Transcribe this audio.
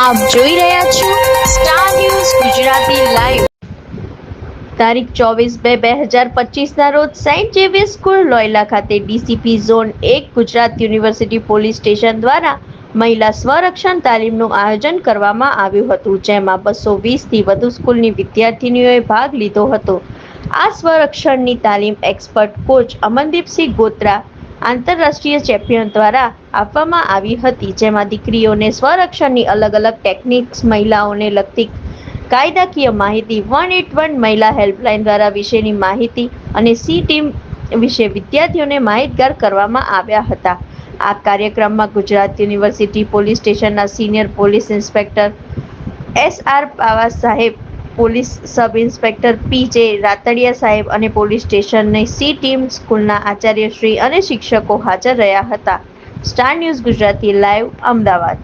આપ જોઈ રહ્યા છો સ્ટાર ન્યૂઝ ગુજરાતી લાઈવ. તારીખ 24/2/2025 રોજ સેન્ટ ઝેવિયર સ્કૂલ લોયલા ખાતે DCP zone 1 Gujarat university police station દ્વારા મહિલા સ્વરક્ષણ તાલીમનું આયોજન કરવામાં આવ્યું હતું, જેમાં 220 થી વધુ સ્કૂલની વિદ્યાર્થીનીઓએ ભાગ લીધો હતો. આ સ્વરક્ષણની તાલીમ એક્સપર્ટ કોચ અમનદીપસિંહ ગોત્રા આંતરરાષ્ટ્રીય ચેમ્પિયન દ્વારા આપવામાં આવી હતી, જેમાં દીકરીઓને સ્વરક્ષણની અલગ અલગ ટેકનિક્સ, મહિલાઓને લગતી કાયદાકીય માહિતી, 181 મહિલા હેલ્પલાઇન દ્વારા વિશેની માહિતી અને સી ટીમ વિશે વિદ્યાર્થીઓને માહિતગાર કરવામાં આવ્યા હતા. આ કાર્યક્રમમાં ગુજરાત યુનિવર્સિટી પોલીસ સ્ટેશનના સિનિયર પોલીસ ઇન્સ્પેક્ટર SR પાવા સાહેબ, પોલીસ સબ ઇન્સ્પેક્ટર PJ રાતડિયા સાહેબ અને પોલીસ સ્ટેશનની સી ટીમ, સ્કૂલના આચાર્યશ્રી અને શિક્ષકો હાજર રહ્યા હતા. Star news Gujarati live, Ahmedabad.